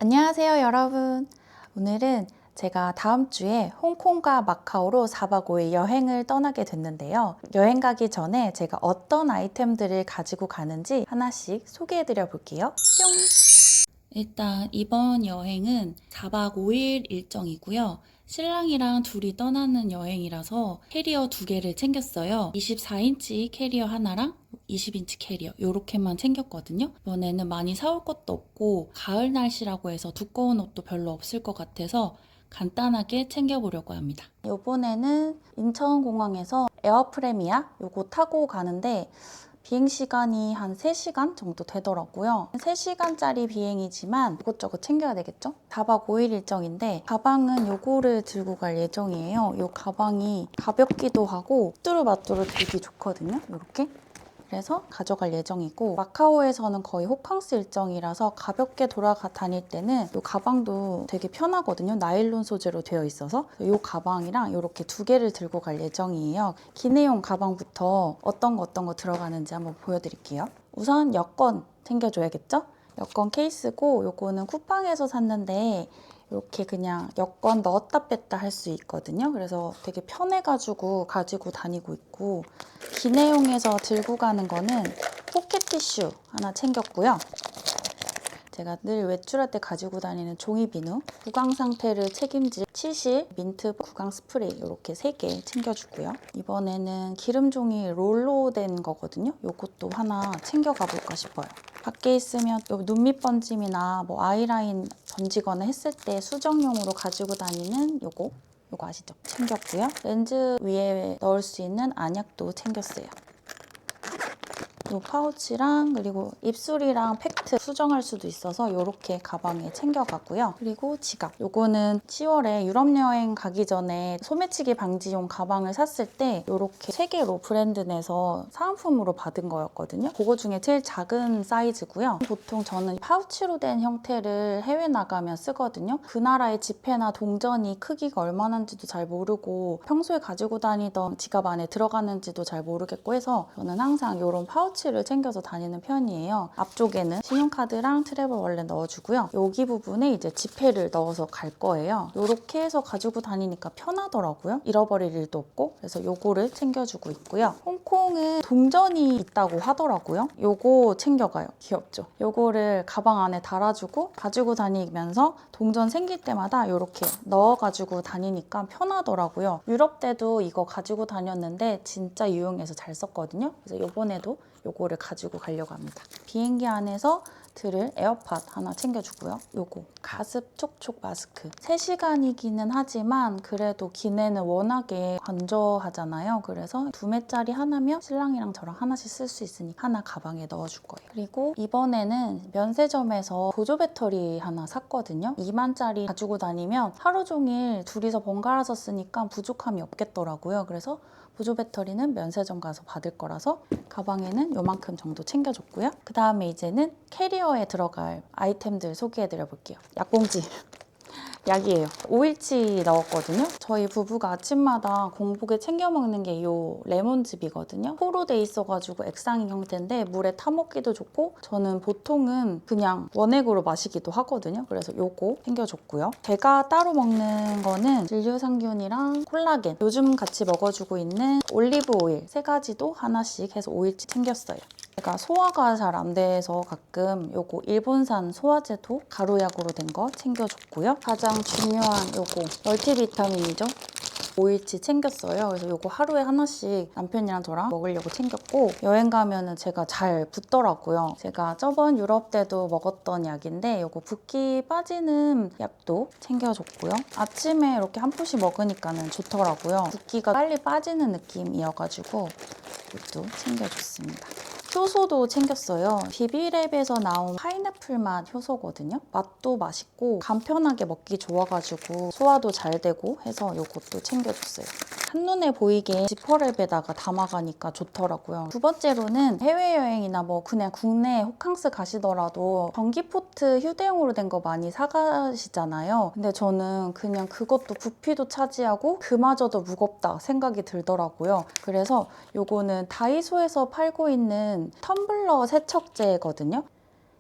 안녕하세요, 여러분. 오늘은 제가 다음 주에 홍콩과 마카오로 4박 5일 여행을 떠나게 됐는데요. 여행 가기 전에 제가 어떤 아이템들을 가지고 가는지 하나씩 소개해 드려 볼게요. 뿅! 일단 이번 여행은 4박 5일 일정이고요. 신랑이랑 둘이 떠나는 여행이라서 캐리어 2개를 챙겼어요. 24인치 캐리어 하나랑 20인치 캐리어 이렇게만 챙겼거든요. 이번에는 많이 사올 것도 없고 가을 날씨라고 해서 두꺼운 옷도 별로 없을 것 같아서 간단하게 챙겨보려고 합니다. 이번에는 인천공항에서 에어프레미아 요거 타고 가는데 비행시간이 한 3시간 정도 되더라고요. 3시간짜리 비행이지만 이것저것 챙겨야 되겠죠? 4박 5일 일정인데 가방은 요거를 들고 갈 예정이에요. 요 가방이 가볍기도 하고 뚜루마뚜루 들기 좋거든요. 이렇게. 그래서 가져갈 예정이고 마카오에서는 거의 호캉스 일정이라서 가볍게 다닐 때는 이 가방도 되게 편하거든요. 나일론 소재로 되어 있어서 이 가방이랑 이렇게 2개를 들고 갈 예정이에요. 기내용 가방부터 어떤 거 들어가는지 한번 보여드릴게요. 우선 여권 챙겨줘야겠죠? 여권 케이스고 요거는 쿠팡에서 샀는데 이렇게 그냥 여권 넣었다 뺐다 할 수 있거든요. 그래서 되게 편해가지고 가지고 다니고 있고 기내용에서 들고 가는 거는 포켓 티슈 하나 챙겼고요. 제가 늘 외출할 때 가지고 다니는 종이 비누, 구강 상태를 책임질 치실, 민트 구강 스프레이 이렇게 3개 챙겨주고요. 이번에는 기름 종이 롤로 된 거거든요. 이것도 하나 챙겨가 볼까 싶어요. 밖에 있으면 눈 밑 번짐이나 뭐 아이라인 번지거나 했을 때 수정용으로 가지고 다니는 요거 아시죠? 챙겼고요. 렌즈 위에 넣을 수 있는 안약도 챙겼어요. 이 파우치랑 그리고 입술이랑 팩트 수정할 수도 있어서 이렇게 가방에 챙겨가고요. 그리고 지갑. 요거는 10월에 유럽 여행 가기 전에 소매치기 방지용 가방을 샀을 때 이렇게 3개로 브랜드 내서 사은품으로 받은 거였거든요. 그거 중에 제일 작은 사이즈고요. 보통 저는 파우치로 된 형태를 해외 나가면 쓰거든요. 그 나라의 지폐나 동전이 크기가 얼마나인지도 잘 모르고 평소에 가지고 다니던 지갑 안에 들어가는지도 잘 모르겠고 해서 저는 항상 이런 파우치를 챙겨서 다니는 편이에요. 앞쪽에는 신용카드랑 트래블 월렛 넣어주고요. 여기 부분에 이제 지폐를 넣어서 갈 거예요. 이렇게 해서 가지고 다니니까 편하더라고요. 잃어버릴 일도 없고 그래서 이거를 챙겨주고 있고요. 홍콩은 동전이 있다고 하더라고요. 요거 챙겨가요. 귀엽죠? 요거를 가방 안에 달아주고 가지고 다니면서 동전 생길 때마다 이렇게 넣어가지고 다니니까 편하더라고요. 유럽 때도 이거 가지고 다녔는데 진짜 유용해서 잘 썼거든요. 그래서 이번에도 요거를 가지고 가려고 합니다. 비행기 안에서 들을 에어팟 하나 챙겨주고요. 요거 가습 촉촉 마스크 3시간이기는 하지만 그래도 기내는 워낙에 건조하잖아요. 그래서 2매짜리 하나면 신랑이랑 저랑 하나씩 쓸 수 있으니까 하나 가방에 넣어줄 거예요. 그리고 이번에는 면세점에서 보조 배터리 하나 샀거든요. 2만짜리 가지고 다니면 하루 종일 둘이서 번갈아서 쓰니까 부족함이 없겠더라고요. 그래서 보조 배터리는 면세점 가서 받을 거라서 가방에는 요만큼 정도 챙겨줬고요. 그 다음에 이제는 캐리어에 들어갈 아이템들 소개해드려 볼게요. 약봉지. 약이에요. 5일치 넣었거든요. 저희 부부가 아침마다 공복에 챙겨 먹는 게 이 레몬즙이거든요. 포로 돼 있어가지고 액상인 형태인데 물에 타 먹기도 좋고 저는 보통은 그냥 원액으로 마시기도 하거든요. 그래서 요거 챙겨줬고요. 제가 따로 먹는 거는 진류상균이랑 콜라겐, 요즘 같이 먹어주고 있는 올리브 오일 3가지도 하나씩 해서 5일치 챙겼어요. 제가 소화가 잘 안 돼서 가끔 요거 일본산 소화제도 가루약으로 된 거 챙겨줬고요. 가장 중요한 요거 멀티비타민이죠. 5일치 챙겼어요. 그래서 요거 하루에 하나씩 남편이랑 저랑 먹으려고 챙겼고 여행 가면은 제가 잘 붓더라고요. 제가 저번 유럽 때도 먹었던 약인데 요거 붓기 빠지는 약도 챙겨줬고요. 아침에 이렇게 한 포씩 먹으니까는 좋더라고요. 붓기가 빨리 빠지는 느낌이어가지고 이것도 챙겨줬습니다. 효소도 챙겼어요. 비비랩에서 나온 파인애플 맛 효소거든요. 맛도 맛있고 간편하게 먹기 좋아가지고 소화도 잘 되고 해서 이것도 챙겨줬어요. 한눈에 보이게 지퍼랩에다가 담아가니까 좋더라고요. 2번째로는 해외여행이나 뭐 그냥 국내 호캉스 가시더라도 전기포트 휴대용으로 된 거 많이 사가시잖아요. 근데 저는 그냥 그것도 부피도 차지하고 그마저도 무겁다 생각이 들더라고요. 그래서 요거는 다이소에서 팔고 있는 텀블러 세척제거든요.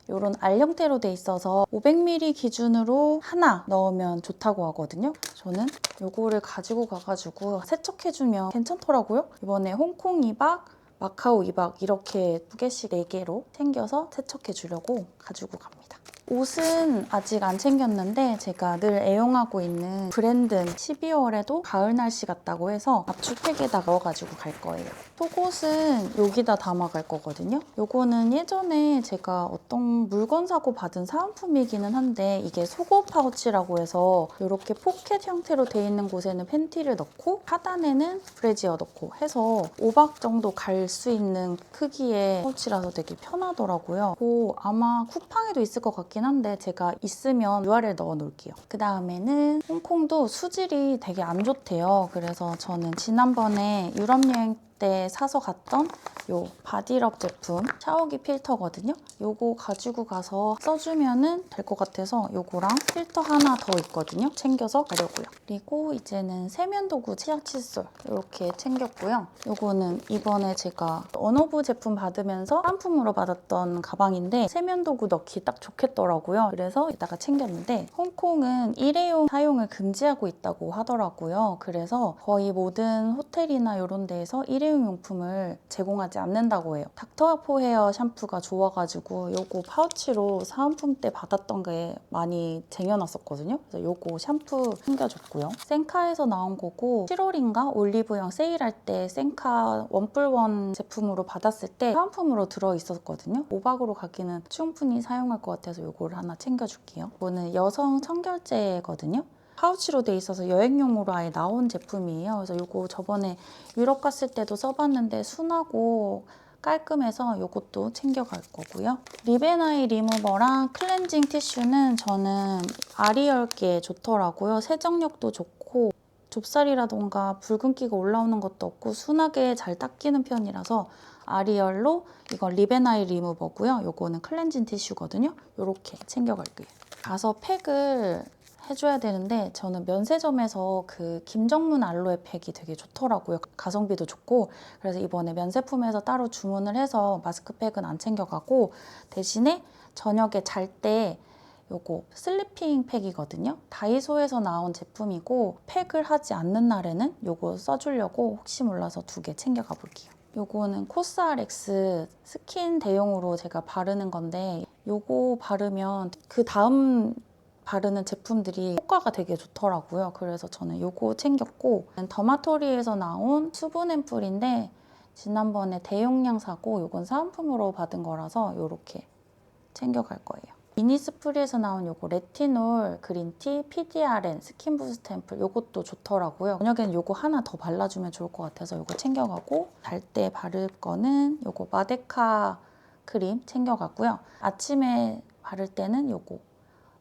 이런 알 형태로 돼 있어서 500ml 기준으로 하나 넣으면 좋다고 하거든요. 저는 이거를 가지고 가가지고 세척해주면 괜찮더라고요. 이번에 홍콩 2박, 마카오 2박 이렇게 2개씩 4개로 챙겨서 세척해주려고 가지고 갑니다. 옷은 아직 안 챙겼는데 제가 늘 애용하고 있는 브랜든 12월에도 가을 날씨 같다고 해서 압축팩에다 넣어가지고 갈 거예요. 속옷은 여기다 담아갈 거거든요. 요거는 예전에 제가 어떤 물건 사고 받은 사은품이기는 한데 이게 속옷 파우치라고 해서 이렇게 포켓 형태로 돼 있는 곳에는 팬티를 넣고 하단에는 브래지어 넣고 해서 5박 정도 갈 수 있는 크기의 파우치라서 되게 편하더라고요. 아마 쿠팡에도 있을 것 같긴 한데 제가 있으면 URL 넣어 놓을게요. 그 다음에는 홍콩도 수질이 되게 안 좋대요. 그래서 저는 지난번에 유럽 여행 때 사서 갔던 요 바디럽 제품 샤워기 필터거든요. 요거 가지고 가서 써주면 될 것 같아서 요거랑 필터 하나 더 있거든요. 챙겨서 가려고요. 그리고 이제는 세면도구, 치약 칫솔 이렇게 챙겼고요. 요거는 이번에 제가 언어부 제품 받으면서 사은품으로 받았던 가방인데 세면도구 넣기 딱 좋겠더라고요. 그래서 이따가 챙겼는데 홍콩은 일회용 사용을 금지하고 있다고 하더라고요. 그래서 거의 모든 호텔이나 이런 데에서 일회용 용품을 제공하지 않는다고 해요. 닥터아포 헤어 샴푸가 좋아가지고 요거 파우치로 사은품 때 받았던 게 많이 쟁여놨었거든요. 그래서 요거 샴푸 챙겨줬고요. 센카에서 나온 거고 7월인가 올리브영 세일할 때 센카 1+1 제품으로 받았을 때 사은품으로 들어있었거든요. 5박으로 가기는 충분히 사용할 것 같아서 요거를 하나 챙겨줄게요. 이거는 여성 청결제거든요. 파우치로 돼 있어서 여행용으로 아예 나온 제품이에요. 그래서 이거 저번에 유럽 갔을 때도 써봤는데 순하고 깔끔해서 이것도 챙겨갈 거고요. 립앤아이 리무버랑 클렌징 티슈는 저는 아리얼게 좋더라고요. 세정력도 좋고 좁쌀이라던가 붉은기가 올라오는 것도 없고 순하게 잘 닦이는 편이라서 아리얼로 이건 립앤아이 리무버고요. 이거는 클렌징 티슈거든요. 이렇게 챙겨갈게요. 가서 팩을 해줘야 되는데 저는 면세점에서 그 김정문 알로에 팩이 되게 좋더라고요. 가성비도 좋고 그래서 이번에 면세품에서 따로 주문을 해서 마스크팩은 안 챙겨가고 대신에 저녁에 잘 때 요거 슬리핑 팩이거든요. 다이소에서 나온 제품이고 팩을 하지 않는 날에는 요거 써주려고 혹시 몰라서 2개 챙겨가 볼게요. 요거는 코스알엑스 스킨 대용으로 제가 바르는 건데 요거 바르면 그 다음 바르는 제품들이 효과가 되게 좋더라고요. 그래서 저는 요거 챙겼고 더마토리에서 나온 수분 앰플인데 지난번에 대용량 사고 요건 사은품으로 받은 거라서 요렇게 챙겨갈 거예요. 이니스프리에서 나온 요거 레티놀 그린티 PDRN 스킨 부스트 앰플 요것도 좋더라고요. 저녁에는 요거 하나 더 발라주면 좋을 것 같아서 요거 챙겨가고 잘 때 바를 거는 요거 마데카 크림 챙겨가고요. 아침에 바를 때는 요거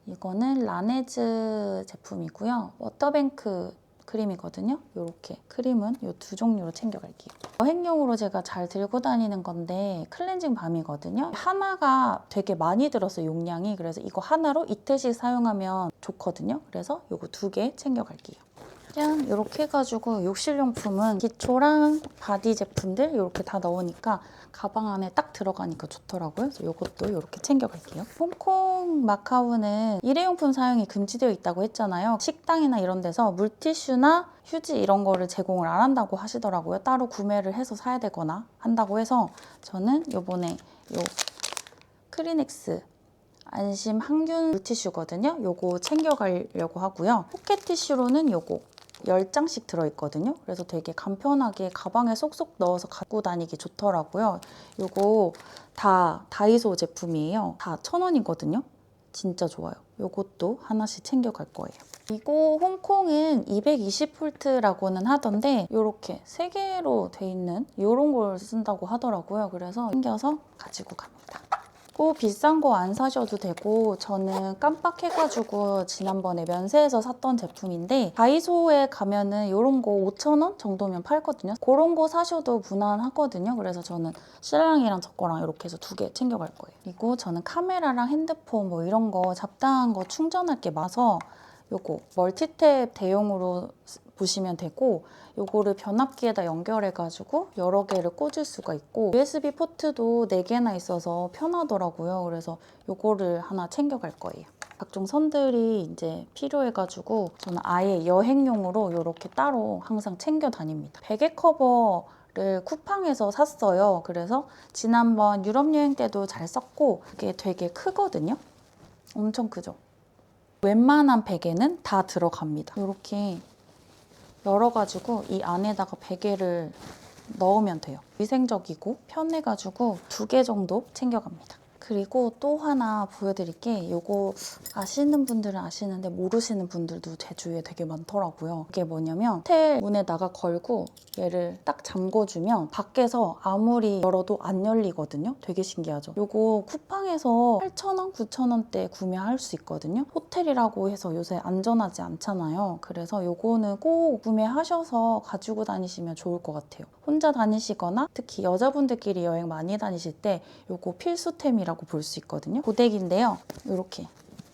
이거는 라네즈 제품이고요. 워터뱅크 크림이거든요. 이렇게 크림은 이 2종류로 챙겨갈게요. 여행용으로 제가 잘 들고 다니는 건데 클렌징 밤이거든요. 하나가 되게 많이 들었어요, 용량이. 그래서 이거 하나로 이틀씩 사용하면 좋거든요. 그래서 이거 2개 챙겨갈게요. 짠! 이렇게 해가지고 욕실용품은 기초랑 바디 제품들 이렇게 다 넣으니까 가방 안에 딱 들어가니까 좋더라고요. 그래서 이것도 이렇게 챙겨갈게요. 홍콩, 마카오는 일회용품 사용이 금지되어 있다고 했잖아요. 식당이나 이런 데서 물티슈나 휴지 이런 거를 제공을 안 한다고 하시더라고요. 따로 구매를 해서 사야 되거나 한다고 해서 저는 이번에 요 크리넥스 안심 항균 물티슈거든요. 요거 챙겨가려고 하고요. 포켓 티슈로는 요거 10장씩 들어있거든요. 그래서 되게 간편하게 가방에 쏙쏙 넣어서 갖고 다니기 좋더라고요. 요거 다 다이소 제품이에요. 다 1,000원이거든요. 진짜 좋아요. 요것도 하나씩 챙겨갈 거예요. 그리고 홍콩은 220V라고는 하던데 이렇게 3개로 돼 있는 이런 걸 쓴다고 하더라고요. 그래서 챙겨서 가지고 갑니다. 비싼 거 안 사셔도 되고 저는 깜빡해가지고 지난번에 면세에서 샀던 제품인데 다이소에 가면은 이런 거 5,000원 정도면 팔거든요. 그런 거 사셔도 무난하거든요. 그래서 저는 신랑이랑 저 거랑 이렇게 해서 2개 챙겨갈 거예요. 그리고 저는 카메라랑 핸드폰 뭐 이런 거 잡다한 거 충전할 게 많아서 요거 멀티탭 대용으로 보시면 되고 요거를 변압기에다 연결해가지고 여러 개를 꽂을 수가 있고 USB 포트도 4개나 있어서 편하더라고요. 그래서 요거를 하나 챙겨갈 거예요. 각종 선들이 이제 필요해가지고 저는 아예 여행용으로 이렇게 따로 항상 챙겨 다닙니다. 베개 커버를 쿠팡에서 샀어요. 그래서 지난번 유럽 여행 때도 잘 썼고 이게 되게 크거든요. 엄청 크죠? 웬만한 베개는 다 들어갑니다. 이렇게 열어가지고 이 안에다가 베개를 넣으면 돼요. 위생적이고 편해가지고 2개 정도 챙겨갑니다. 그리고 또 하나 보여드릴게 요거 아시는 분들은 아시는데 모르시는 분들도 제 주위에 되게 많더라고요. 이게 뭐냐면 호텔 문에다가 걸고 얘를 딱 잠궈주면 밖에서 아무리 열어도 안 열리거든요. 되게 신기하죠? 요거 쿠팡에서 8,000원, 9,000원대 구매할 수 있거든요. 호텔이라고 해서 요새 안전하지 않잖아요. 그래서 요거는 꼭 구매하셔서 가지고 다니시면 좋을 것 같아요. 혼자 다니시거나 특히 여자분들끼리 여행 많이 다니실 때 요거 필수템이라고 볼 수 있거든요. 고데기인데요. 이렇게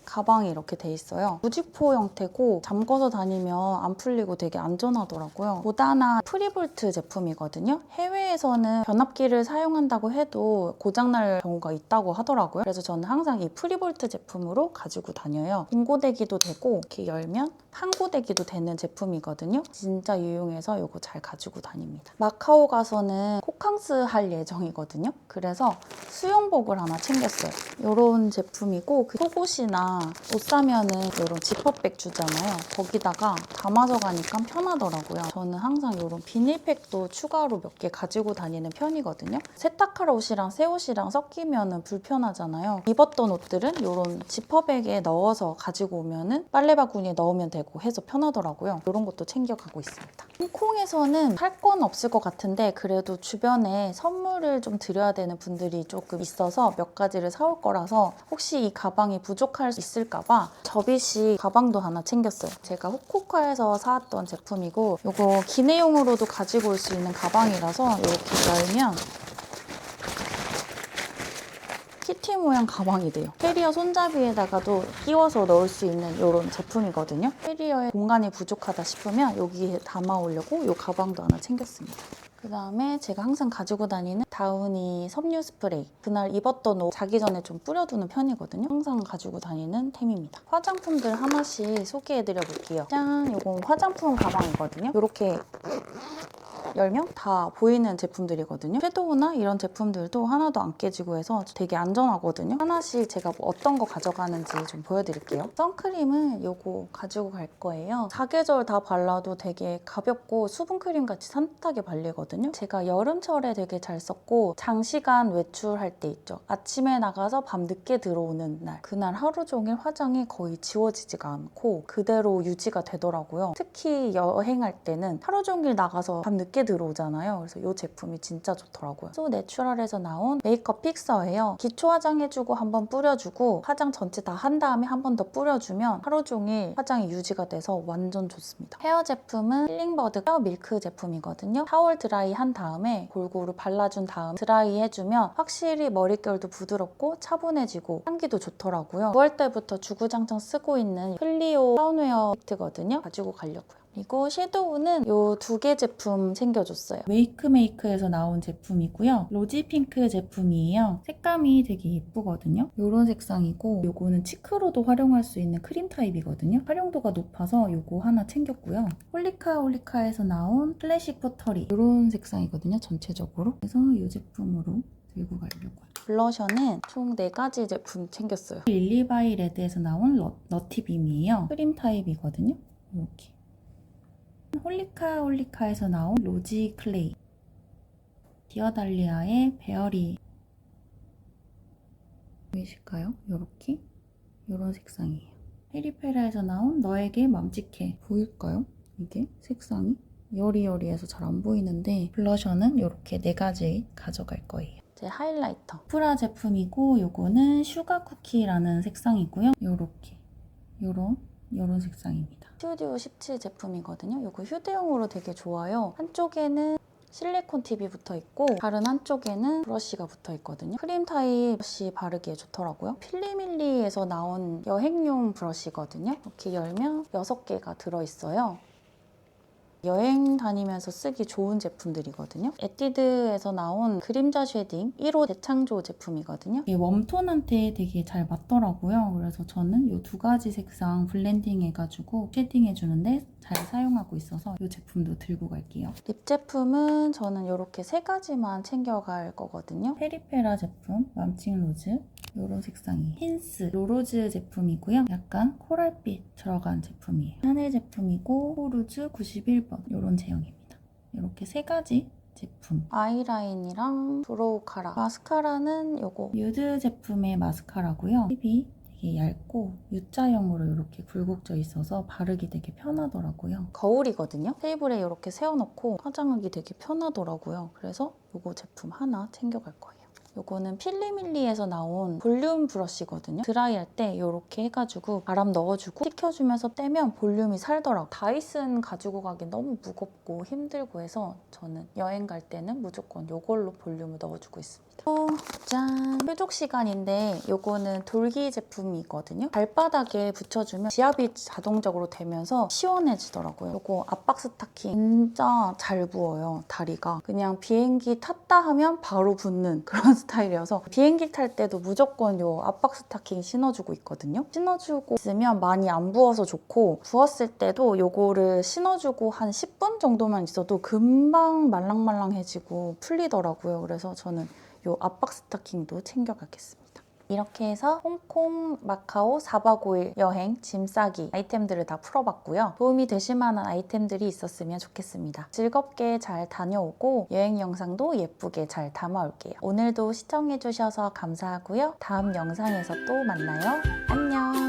가방이 이렇게 돼 있어요. 무직포 형태고 잠궈서 다니면 안 풀리고 되게 안전하더라고요. 보다나 프리볼트 제품이거든요. 해외에서는 변압기를 사용한다고 해도 고장날 경우가 있다고 하더라고요. 그래서 저는 항상 이 프리볼트 제품으로 가지고 다녀요. 공고데기도 되고 이렇게 열면 한고데기도 되는 제품이거든요. 진짜 유용해서 이거 잘 가지고 다닙니다. 마카오 가서는 호캉스 할 예정이거든요. 그래서 수영복을 하나 챙겼어요. 이런 제품이고 그 속옷이나 옷 사면은 이런 지퍼백 주잖아요. 거기다가 담아서 가니까 편하더라고요. 저는 항상 이런 비닐팩도 추가로 몇 개 가지고 다니는 편이거든요. 세탁할 옷이랑 새 옷이랑 섞이면 불편하잖아요. 입었던 옷들은 이런 지퍼백에 넣어서 가지고 오면은 빨래 바구니에 넣으면 되고 해서 편하더라고요. 이런 것도 챙겨가고 있습니다. 홍콩에서는 할 건 없을 것 같은데 그래도 주변에 선물을 좀 드려야 되는 분들이 조금 있어서 몇 가지를 사올 거라서 혹시 이 가방이 부족할 수 있을까봐 접이식 가방도 하나 챙겼어요. 제가 후쿠오카에서 사왔던 제품이고 이거 기내용으로도 가지고 올 수 있는 가방이라서 이렇게 열면 키티 모양 가방이 돼요. 캐리어 손잡이에다가도 끼워서 넣을 수 있는 이런 제품이거든요. 캐리어에 공간이 부족하다 싶으면 여기에 담아오려고 이 가방도 하나 챙겼습니다. 그다음에 제가 항상 가지고 다니는 다우니 섬유 스프레이. 그날 입었던 옷 자기 전에 좀 뿌려두는 편이거든요. 항상 가지고 다니는 템입니다. 화장품들 하나씩 소개해드려 볼게요. 짠! 이건 화장품 가방이거든요. 이렇게 열면 다 보이는 제품들이거든요. 섀도우나 이런 제품들도 하나도 안 깨지고 해서 되게 안전하거든요. 하나씩 제가 뭐 어떤 거 가져가는지 좀 보여드릴게요. 선크림은 이거 가지고 갈 거예요. 사계절 다 발라도 되게 가볍고 수분크림 같이 산뜻하게 발리거든요. 제가 여름철에 되게 잘 썼고 장시간 외출할 때 있죠. 아침에 나가서 밤 늦게 들어오는 날 그날 하루 종일 화장이 거의 지워지지가 않고 그대로 유지가 되더라고요. 특히 여행할 때는 하루 종일 나가서 밤 늦게 들어오잖아요. 그래서 이 제품이 진짜 좋더라고요. 소 내추럴에서 나온 메이크업 픽서예요. 기초 화장해주고 한번 뿌려주고 화장 전체 다 한 다음에 한 번 더 뿌려주면 하루 종일 화장이 유지가 돼서 완전 좋습니다. 헤어 제품은 힐링버드 헤어 밀크 제품이거든요. 타월 드라이 한 다음에 골고루 발라준 다음 드라이 해주면 확실히 머릿결도 부드럽고 차분해지고 향기도 좋더라고요. 9월 때부터 주구장창 쓰고 있는 클리오 파운웨어 키트거든요. 가지고 가려고요. 그리고 섀도우는 이 2개 제품 챙겨줬어요. 웨이크메이크에서 나온 제품이고요. 로지 핑크 제품이에요. 색감이 되게 예쁘거든요. 이런 색상이고 이거는 치크로도 활용할 수 있는 크림 타입이거든요. 활용도가 높아서 이거 하나 챙겼고요. 홀리카에서 나온 클래식 포터리 이런 색상이거든요. 전체적으로. 그래서 이 제품으로 들고 가려고요. 블러셔는 총 4가지 제품 챙겼어요. 릴리바이 레드에서 나온 너티빔이에요. 크림 타입이거든요. 이렇게. 홀리카에서 나온 로지 클레이, 디어달리아의 베어리 보이실까요? 이렇게 이런 색상이에요. 페리페라에서 나온 너에게 맘직해 보일까요? 이게 색상이 여리여리해서 잘 안 보이는데 블러셔는 이렇게 4가지 가져갈 거예요. 제 하이라이터 프라 제품이고 이거는 슈가 쿠키라는 색상이고요. 이렇게 이런 색상입니다. 스튜디오 17 제품이거든요. 이거 휴대용으로 되게 좋아요. 한쪽에는 실리콘 팁이 붙어 있고 다른 한쪽에는 브러쉬가 붙어 있거든요. 크림 타입 브러쉬 바르기에 좋더라고요. 필리밀리에서 나온 여행용 브러쉬거든요. 이렇게 열면 6개가 들어있어요. 여행 다니면서 쓰기 좋은 제품들이거든요. 에뛰드에서 나온 그림자 쉐딩 1호 대창조 제품이거든요. 이게 웜톤한테 되게 잘 맞더라고요. 그래서 저는 이 2가지 색상 블렌딩 해가지고 쉐딩해주는데 잘 사용하고 있어서 이 제품도 들고 갈게요. 립 제품은 저는 이렇게 3가지만 챙겨갈 거거든요. 페리페라 제품, 맘칭 로즈 이런 색상이 힌스 로로즈 제품이고요. 약간 코랄빛 들어간 제품이에요. 샤넬 제품이고 코루즈 91번 이런 제형입니다. 이렇게 3가지 제품. 아이라인이랑 브로우 카라. 마스카라는 요거 뉴드 제품의 마스카라고요. 팁이 되게 얇고 U자형으로 이렇게 굴곡져 있어서 바르기 되게 편하더라고요. 거울이거든요. 테이블에 이렇게 세워놓고 화장하기 되게 편하더라고요. 그래서 요거 제품 하나 챙겨갈 거예요. 요거는 필리밀리에서 나온 볼륨 브러쉬거든요. 드라이할 때 이렇게 해가지고 바람 넣어주고 식혀주면서 떼면 볼륨이 살더라고요. 다이슨 가지고 가기 너무 무겁고 힘들고 해서 저는 여행 갈 때는 무조건 이걸로 볼륨을 넣어주고 있습니다. 짠! 표적 시간인데 요거는 돌기 제품이거든요. 발바닥에 붙여주면 지압이 자동적으로 되면서 시원해지더라고요. 요거 압박 스타킹 진짜 잘 부어요, 다리가. 그냥 비행기 탔다 하면 바로 붙는 그런 스타일이어서 비행기 탈 때도 무조건 요 압박 스타킹 신어주고 있거든요. 신어주고 있으면 많이 안 부어서 좋고 부었을 때도 요거를 신어주고 한 10분 정도만 있어도 금방 말랑말랑해지고 풀리더라고요. 그래서 저는 요 압박 스타킹도 챙겨가겠습니다. 이렇게 해서 홍콩, 마카오 4박 5일 여행 짐 싸기 아이템들을 다 풀어봤고요. 도움이 되실 만한 아이템들이 있었으면 좋겠습니다. 즐겁게 잘 다녀오고 여행 영상도 예쁘게 잘 담아올게요. 오늘도 시청해주셔서 감사하고요. 다음 영상에서 또 만나요. 안녕!